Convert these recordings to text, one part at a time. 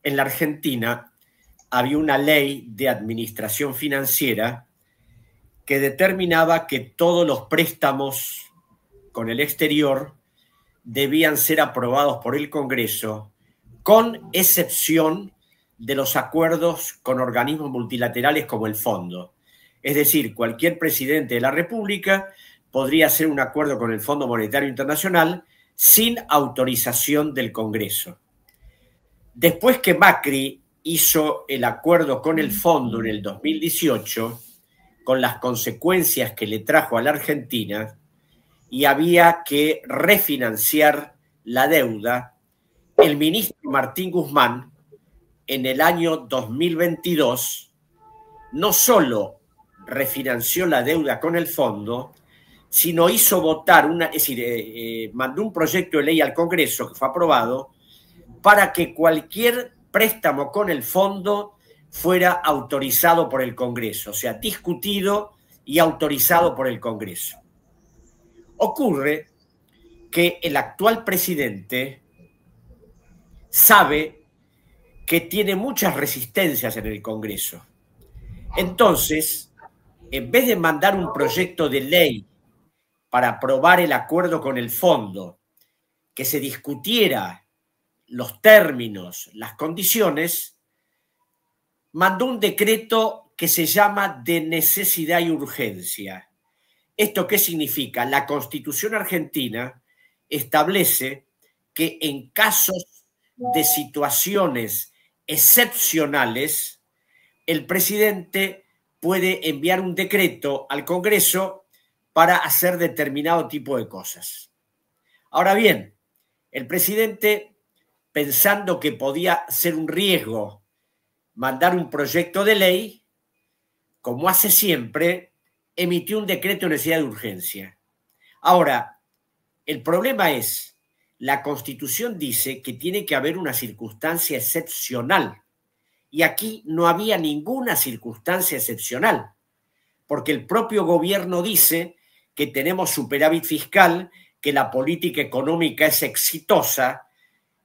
en la Argentina había una ley de administración financiera que determinaba que todos los préstamos con el exterior debían ser aprobados por el Congreso, con excepción de los acuerdos con organismos multilaterales como el Fondo. Es decir, cualquier presidente de la República podría hacer un acuerdo con el Fondo Monetario Internacional sin autorización del Congreso. Después que Macri hizo el acuerdo con el Fondo en el 2018, con las consecuencias que le trajo a la Argentina, y había que refinanciar la deuda, el ministro Martín Guzmán, en el año 2022, no solo refinanció la deuda con el fondo, sino hizo votar, mandó un proyecto de ley al Congreso que fue aprobado para que cualquier préstamo con el fondo fuera autorizado por el Congreso, o sea, discutido y autorizado por el Congreso. Ocurre que el actual presidente sabe que tiene muchas resistencias en el Congreso. Entonces, en vez de mandar un proyecto de ley para aprobar el acuerdo con el fondo, que se discutiera los términos, las condiciones, mandó un decreto que se llama de necesidad y urgencia. ¿Esto qué significa? La Constitución argentina establece que en casos de situaciones excepcionales, el presidente puede enviar un decreto al Congreso para hacer determinado tipo de cosas. Ahora bien, el presidente, pensando que podía ser un riesgo mandar un proyecto de ley, como hace siempre, emitió un decreto de necesidad de urgencia. Ahora, el problema es, la Constitución dice que tiene que haber una circunstancia excepcional, y aquí no había ninguna circunstancia excepcional, porque el propio gobierno dice que tenemos superávit fiscal, que la política económica es exitosa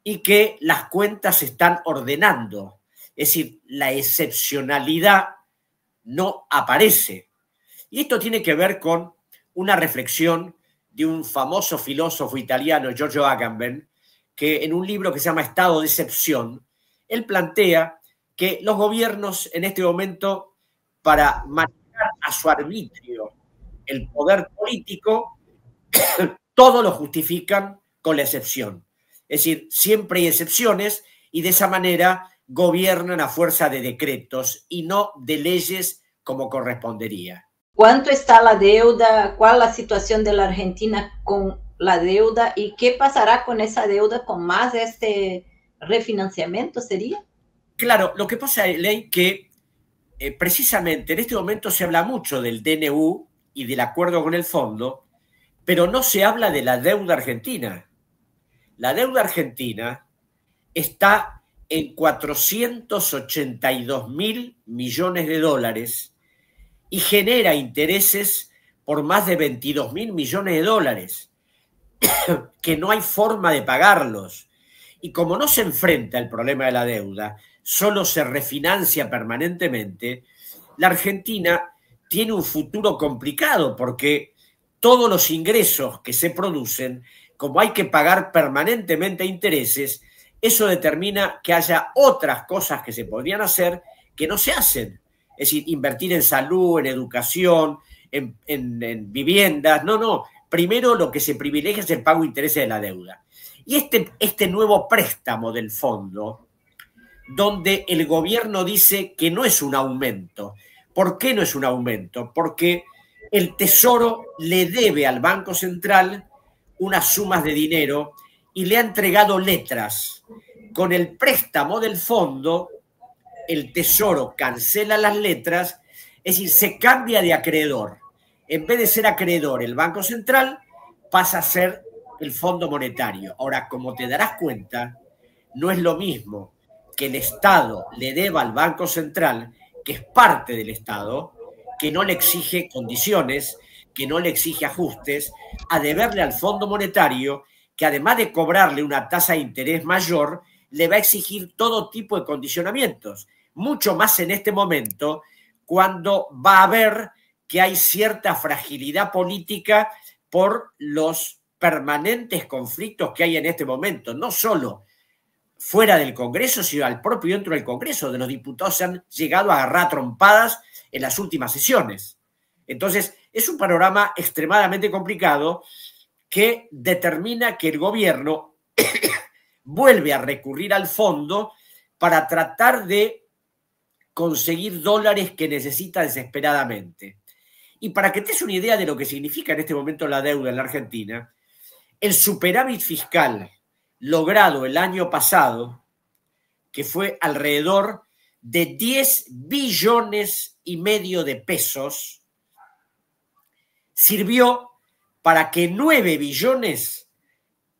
y que las cuentas se están ordenando. Es decir, la excepcionalidad no aparece. Y esto tiene que ver con una reflexión de un famoso filósofo italiano, Giorgio Agamben, que en un libro que se llama Estado de excepción, él plantea que los gobiernos en este momento, para manejar a su arbitrio el poder político, todo lo justifican con la excepción. Es decir, siempre hay excepciones y de esa manera gobiernan a fuerza de decretos y no de leyes como correspondería. ¿Cuánto está la deuda? ¿Cuál es la situación de la Argentina con la deuda? ¿Y qué pasará con esa deuda con más de este refinanciamiento sería? Claro, lo que pasa es, Ley, que precisamente en este momento se habla mucho del DNU y del acuerdo con el fondo, pero no se habla de la deuda argentina. La deuda argentina está en 482.000 millones de dólares y genera intereses por más de 22.000 millones de dólares, que no hay forma de pagarlos. Y como no se enfrenta el problema de la deuda, solo se refinancia permanentemente, la Argentina tiene un futuro complicado porque todos los ingresos que se producen, como hay que pagar permanentemente intereses, eso determina que haya otras cosas que se podrían hacer que no se hacen. Es decir, invertir en salud, en educación, en viviendas. No. Primero lo que se privilegia es el pago de intereses de la deuda. Y este nuevo préstamo del fondo, donde el gobierno dice que no es un aumento. ¿Por qué no es un aumento? Porque el Tesoro le debe al Banco Central unas sumas de dinero y le ha entregado letras. Con el préstamo del fondo, el Tesoro cancela las letras, es decir, se cambia de acreedor. En vez de ser acreedor el Banco Central, pasa a ser el Fondo Monetario. Ahora, como te darás cuenta, no es lo mismo que el Estado le deba al Banco Central, que es parte del Estado, que no le exige condiciones, que no le exige ajustes, a deberle al Fondo Monetario, que además de cobrarle una tasa de interés mayor, le va a exigir todo tipo de condicionamientos, mucho más en este momento, cuando va a ver que hay cierta fragilidad política por los permanentes conflictos que hay en este momento, no solo fuera del Congreso, sino al propio dentro del Congreso, donde los diputados se han llegado a agarrar trompadas en las últimas sesiones. Entonces, es un panorama extremadamente complicado que determina que el gobierno vuelve a recurrir al fondo para tratar de conseguir dólares que necesita desesperadamente. Y para que te des una idea de lo que significa en este momento la deuda en la Argentina, el superávit fiscal logrado el año pasado, que fue alrededor de 10 billones y medio de pesos, sirvió para que 9 billones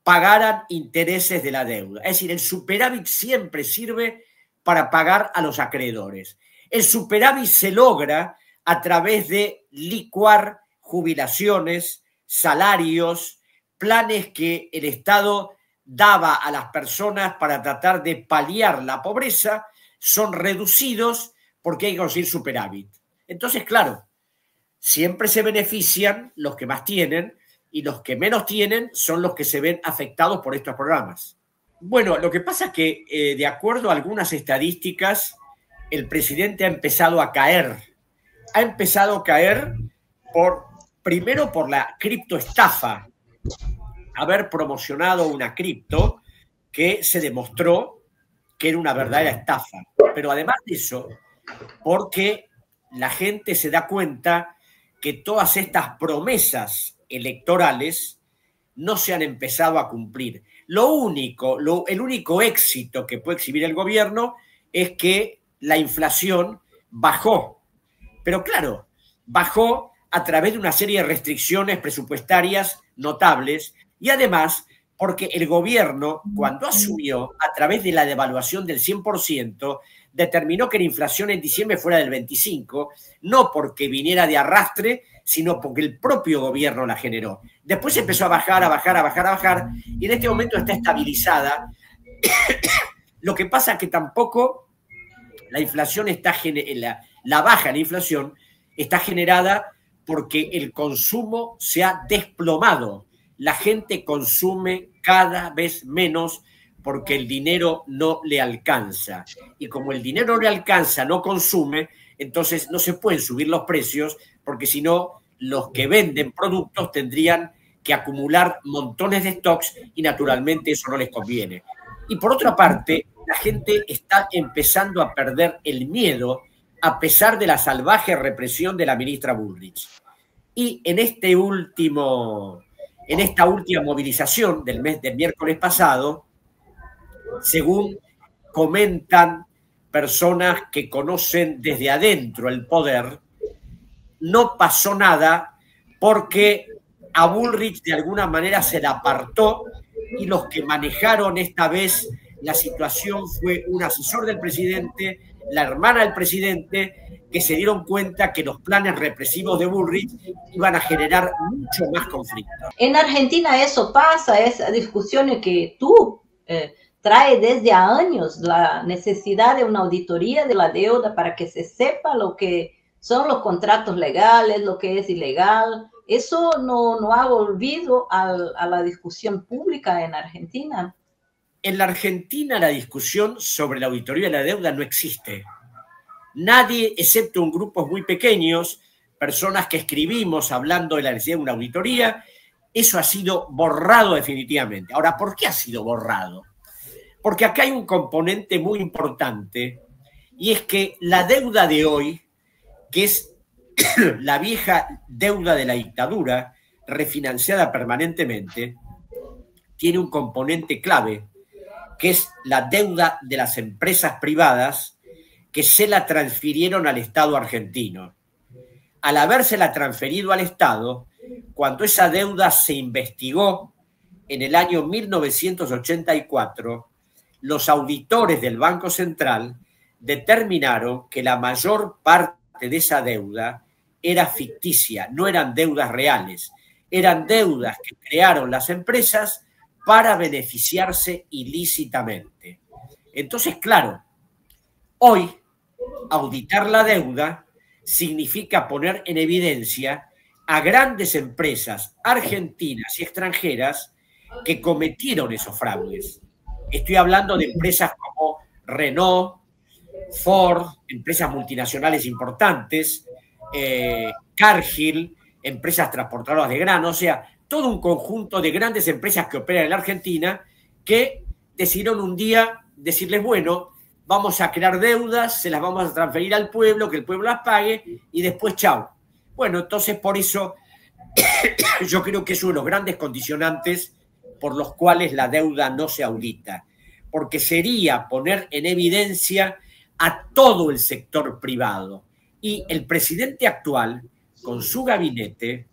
pagaran intereses de la deuda. Es decir, el superávit siempre sirve para pagar a los acreedores. El superávit se logra a través de licuar jubilaciones, salarios, planes que el Estado daba a las personas para tratar de paliar la pobreza, son reducidos porque hay que conseguir superávit. Entonces, claro, siempre se benefician los que más tienen y los que menos tienen son los que se ven afectados por estos programas. Bueno, lo que pasa es que, de acuerdo a algunas estadísticas, el presidente ha empezado a caer. Ha empezado a caer primero por la criptoestafa, haber promocionado una cripto que se demostró que era una verdadera estafa. Pero además de eso, porque la gente se da cuenta que todas estas promesas electorales no se han empezado a cumplir. El único éxito que puede exhibir el gobierno es que la inflación bajó. Pero claro, bajó a través de una serie de restricciones presupuestarias notables y además porque el gobierno, cuando asumió a través de la devaluación del 100%, determinó que la inflación en diciembre fuera del 25%, no porque viniera de arrastre, sino porque el propio gobierno la generó. Después empezó a bajar, y en este momento está estabilizada. Lo que pasa es que tampoco la inflación la baja en la inflación está generada porque el consumo se ha desplomado. La gente consume cada vez menos porque el dinero no le alcanza. Y como el dinero no le alcanza, no consume, entonces no se pueden subir los precios porque si no, los que venden productos tendrían que acumular montones de stocks y naturalmente eso no les conviene. Y por otra parte, la gente está empezando a perder el miedo a pesar de la salvaje represión de la ministra Bullrich. Y en esta última movilización del miércoles pasado, según comentan personas que conocen desde adentro el poder, no pasó nada porque a Bullrich de alguna manera se la apartó y los que manejaron esta vez la situación fue un asesor del presidente, la hermana del presidente, que se dieron cuenta que los planes represivos de Bullrich iban a generar mucho más conflicto. En Argentina eso pasa, esa discusión que tú trae desde años, la necesidad de una auditoría de la deuda para que se sepa lo que son los contratos legales, lo que es ilegal. Eso no ha volvido a la discusión pública en Argentina. En la Argentina la discusión sobre la auditoría de la deuda no existe. Nadie, excepto un grupo muy pequeños, personas que escribimos hablando de la necesidad de una auditoría, eso ha sido borrado definitivamente. Ahora, ¿por qué ha sido borrado? Porque acá hay un componente muy importante y es que la deuda de hoy, que es la vieja deuda de la dictadura, refinanciada permanentemente, tiene un componente clave, que es la deuda de las empresas privadas que se la transfirieron al Estado argentino. Al habérsela transferido al Estado, cuando esa deuda se investigó en el año 1984, los auditores del Banco Central determinaron que la mayor parte de esa deuda era ficticia, no eran deudas reales, eran deudas que crearon las empresas para beneficiarse ilícitamente. Entonces, claro, hoy auditar la deuda significa poner en evidencia a grandes empresas argentinas y extranjeras que cometieron esos fraudes. Estoy hablando de empresas como Renault, Ford, empresas multinacionales importantes, Cargill, empresas transportadoras de grano, o sea, todo un conjunto de grandes empresas que operan en la Argentina que decidieron un día decirles, bueno, vamos a crear deudas, se las vamos a transferir al pueblo, que el pueblo las pague y después chau. Bueno, entonces por eso yo creo que es uno de los grandes condicionantes por los cuales la deuda no se audita, porque sería poner en evidencia a todo el sector privado. Y el presidente actual, con su gabinete,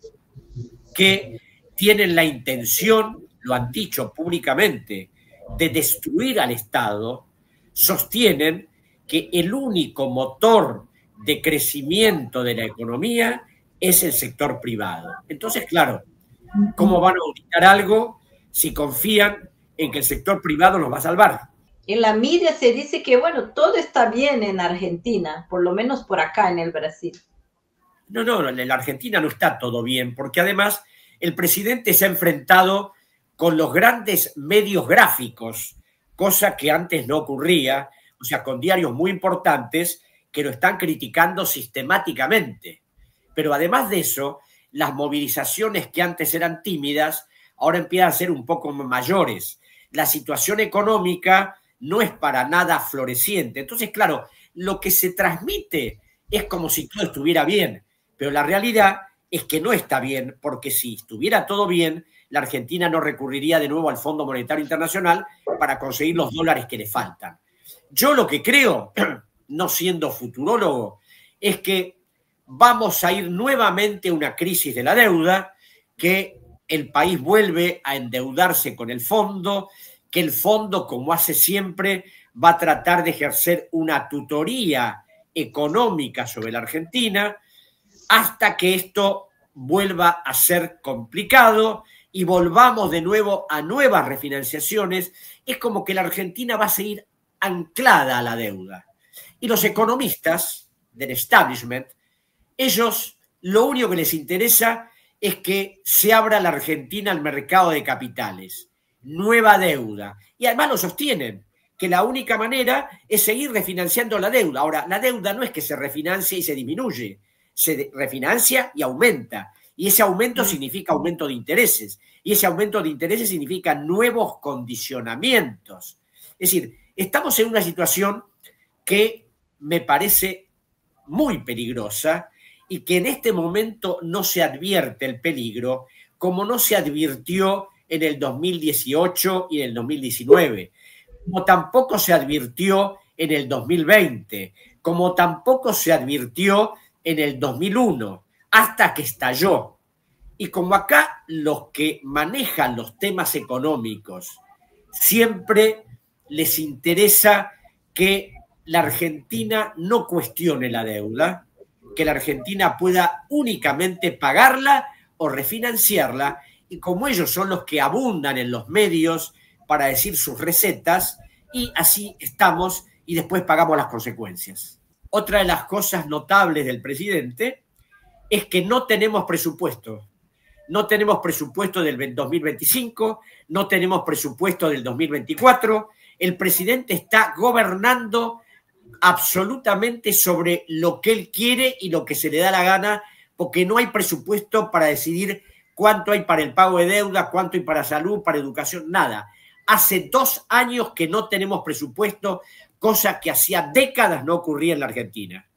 que tienen la intención, lo han dicho públicamente, de destruir al Estado, sostienen que el único motor de crecimiento de la economía es el sector privado. Entonces, claro, ¿cómo van a auditar algo si confían en que el sector privado los va a salvar? En la media se dice que, bueno, todo está bien en Argentina, por lo menos por acá en el Brasil. No, en la Argentina no está todo bien, porque además el presidente se ha enfrentado con los grandes medios gráficos, cosa que antes no ocurría, o sea, con diarios muy importantes que lo están criticando sistemáticamente. Pero además de eso, las movilizaciones que antes eran tímidas, ahora empiezan a ser un poco mayores. La situación económica no es para nada floreciente. Entonces, claro, lo que se transmite es como si todo estuviera bien, pero la realidad es que no está bien, porque si estuviera todo bien, la Argentina no recurriría de nuevo al Fondo Monetario Internacional para conseguir los dólares que le faltan. Yo lo que creo, no siendo futurólogo, es que vamos a ir nuevamente a una crisis de la deuda, que el país vuelve a endeudarse con el fondo, que el fondo, como hace siempre, va a tratar de ejercer una tutoría económica sobre la Argentina hasta que esto vuelva a ser complicado y volvamos de nuevo a nuevas refinanciaciones. Es como que la Argentina va a seguir anclada a la deuda. Y los economistas del establishment, ellos lo único que les interesa es que se abra la Argentina al mercado de capitales, nueva deuda. Y además lo sostienen, que la única manera es seguir refinanciando la deuda. Ahora, la deuda no es que se refinancia y se disminuye, se refinancia y aumenta. Y ese aumento significa aumento de intereses. Y ese aumento de intereses significa nuevos condicionamientos. Es decir, estamos en una situación que me parece muy peligrosa y que en este momento no se advierte el peligro como no se advirtió en el 2018 y en el 2019, como tampoco se advirtió en el 2020, como tampoco se advirtió en el 2001, hasta que estalló. Y como acá los que manejan los temas económicos siempre les interesa que la Argentina no cuestione la deuda, que la Argentina pueda únicamente pagarla o refinanciarla, y como ellos son los que abundan en los medios para decir sus recetas, y así estamos y después pagamos las consecuencias. Otra de las cosas notables del presidente es que no tenemos presupuesto. No tenemos presupuesto del 2025, no tenemos presupuesto del 2024. El presidente está gobernando absolutamente sobre lo que él quiere y lo que se le da la gana, porque no hay presupuesto para decidir cuánto hay para el pago de deuda, cuánto hay para salud, para educación, nada. Hace 2 años que no tenemos presupuesto, cosa que hacía décadas no ocurría en la Argentina.